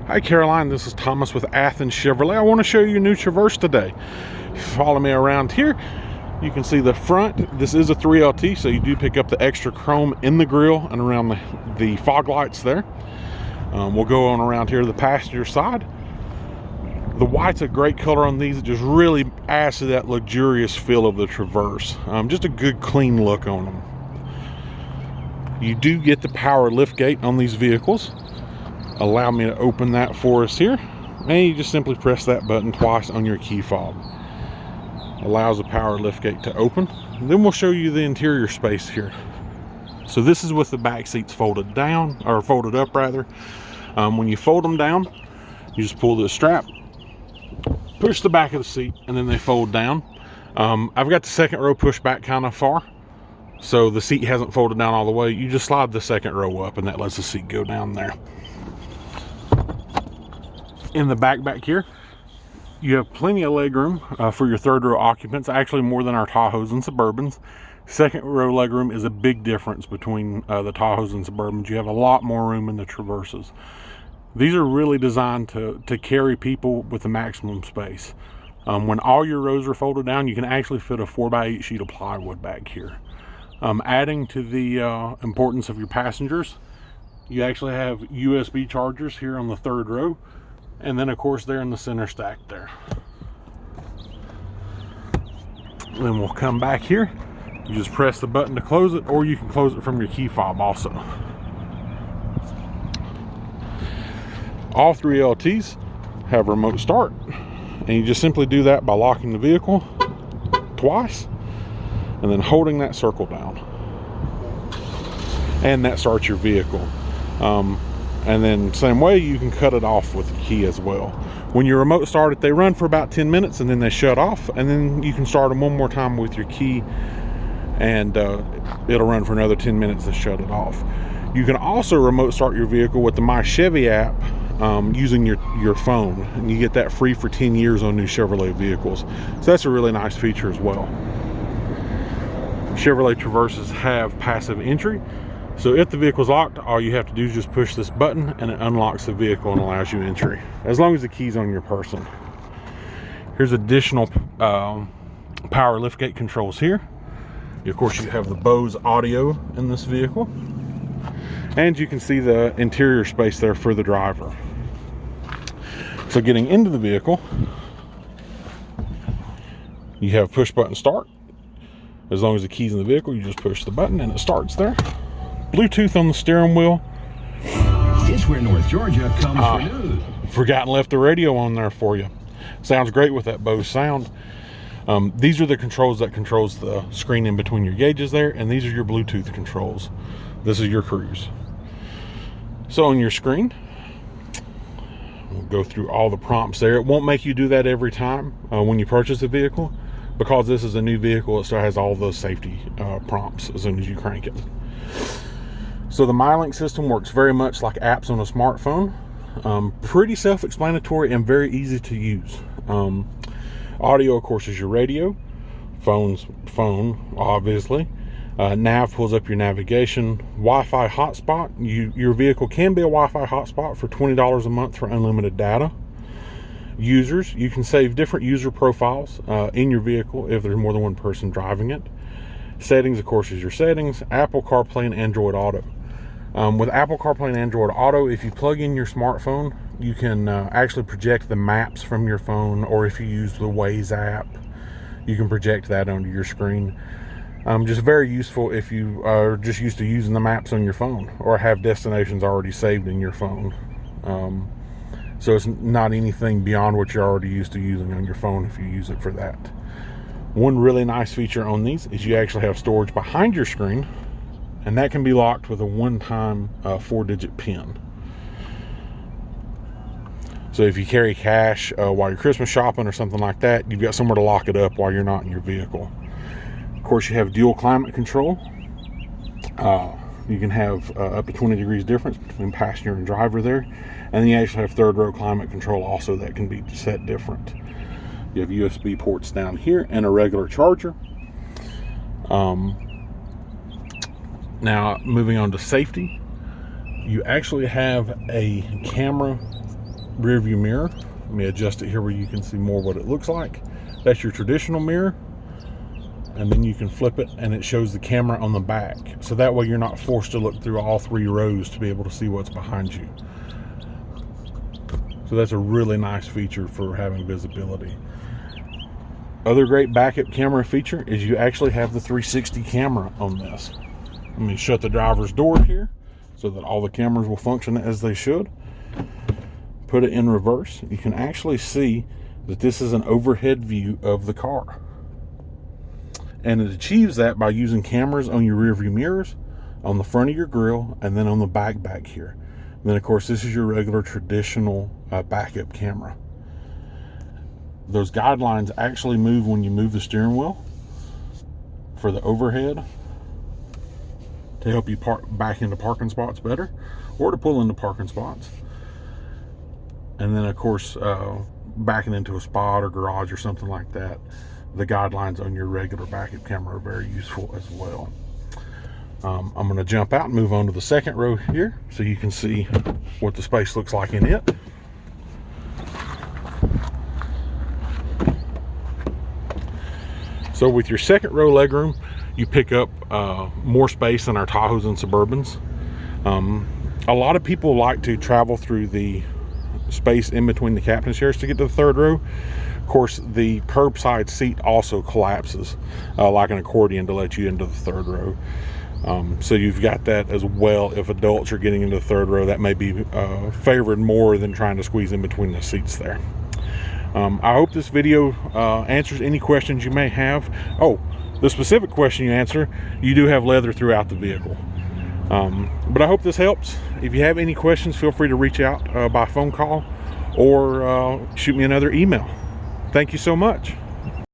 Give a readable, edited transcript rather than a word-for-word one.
Hi Caroline, this is Thomas with Athens Chevrolet. I want to show you a new Traverse today. Follow me around here. You can see the front. This is a 3LT, so you do pick up the extra chrome in the grille and around the fog lights there. We'll go on around here to the passenger side. The white's a great color on these. It just really adds to that luxurious feel of the Traverse. Just a good clean look on them. You do get the power lift gate on these vehicles. Allow me to open that for us here, and you just simply press that button twice on your key fob. Allows the power lift gate to open. And then we'll show you the interior space here. So this is with the back seats folded down, or folded up rather. When you fold them down, you just pull the strap, push the back of the seat, and then they fold down. I've got the second row pushed back kind of far, so the seat hasn't folded down all the way. You just slide the second row up, and that lets the seat go down there. In the back here, you have plenty of legroom for your third row occupants, actually more than our Tahoes and Suburbans. Second row legroom is a big difference between the Tahoes and Suburbans. You have a lot more room in the Traverses. These are really designed to carry people with the maximum space. When all your rows are folded down, you can actually fit a 4x8 sheet of plywood back here. Adding to the importance of your passengers, you actually have USB chargers here on the third row. And then of course they're in the center stack there. Then we'll come back here. You just press the button to close it, or you can close it from your key fob also. All 3LTs have remote start, and you just simply do that by locking the vehicle twice and then holding that circle down, and that starts your vehicle. And then same way, you can cut it off with the key as well. When you remote start it, they run for about 10 minutes and then they shut off, and then you can start them one more time with your key, and it'll run for another 10 minutes to shut it off. You can also remote start your vehicle with the My Chevy app using your phone, and you get that free for 10 years on new Chevrolet vehicles. So that's a really nice feature as well. Chevrolet Traverses have passive entry. So if the vehicle's locked, all you have to do is just push this button and it unlocks the vehicle and allows you entry, as long as the key's on your person. Here's additional power liftgate controls here. Of course, you have the Bose audio in this vehicle, and you can see the interior space there for the driver. So getting into the vehicle, you have push button start. As long as the key's in the vehicle, you just push the button and it starts there. Bluetooth on the steering wheel. It's where North Georgia comes for news. Forgotten left the radio on there for you. Sounds great with that Bose sound. These are the controls that controls the screen in between your gauges there, and these are your Bluetooth controls. This is your cruise. So on your screen, we'll go through all the prompts there. It won't make you do that every time when you purchase a vehicle, because this is a new vehicle. It still has all those safety prompts as soon as you crank it. So the MyLink system works very much like apps on a smartphone. Pretty self-explanatory and very easy to use. Audio, of course, is your radio. Phone, obviously. Nav pulls up your navigation. Wi-Fi hotspot. Your vehicle can be a Wi-Fi hotspot for $20 a month for unlimited data. Users, you can save different user profiles in your vehicle if there's more than one person driving it. Settings, of course, is your settings. Apple CarPlay and Android Auto. With Apple CarPlay and Android Auto, if you plug in your smartphone, you can actually project the maps from your phone, or if you use the Waze app, you can project that onto your screen. Just very useful if you are just used to using the maps on your phone, or have destinations already saved in your phone. So it's not anything beyond what you're already used to using on your phone if you use it for that. One really nice feature on these is you actually have storage behind your screen, and that can be locked with a one-time 4-digit PIN. So if you carry cash while you're Christmas shopping or something like that, you've got somewhere to lock it up while you're not in your vehicle. Of course, you have dual climate control. You can have up to 20 degrees difference between passenger and driver there. And then you actually have third row climate control also that can be set different. You have USB ports down here and a regular charger. Now, moving on to safety, you actually have a camera rear view mirror. Let me adjust it here where you can see more what it looks like. That's your traditional mirror. And then you can flip it and it shows the camera on the back. So that way you're not forced to look through all 3 rows to be able to see what's behind you. So that's a really nice feature for having visibility. Other great backup camera feature is you actually have the 360 camera on this. Let me shut the driver's door here so that all the cameras will function as they should. Put it in reverse. You can actually see that this is an overhead view of the car. And it achieves that by using cameras on your rear view mirrors, on the front of your grille, and then on the back here. And then of course this is your regular traditional backup camera. Those guidelines actually move when you move the steering wheel for the overhead to help you park back into parking spots better, or to pull into parking spots. And then of course backing into a spot or garage or something like that, the guidelines on your regular backup camera are very useful as well. I'm going to jump out and move on to the second row here so you can see what the space looks like in it. So with your second row legroom, you pick up more space than our Tahoes and Suburbans. A lot of people like to travel through the space in between the captain's chairs to get to the third row. Of course, the curbside seat also collapses like an accordion to let you into the third row. So you've got that as well. If adults are getting into the third row, that may be favored more than trying to squeeze in between the seats there. I hope this video answers any questions you may have. Oh, the specific question you answer, you do have leather throughout the vehicle. But I hope this helps. If you have any questions, feel free to reach out by phone call or shoot me another email. Thank you so much.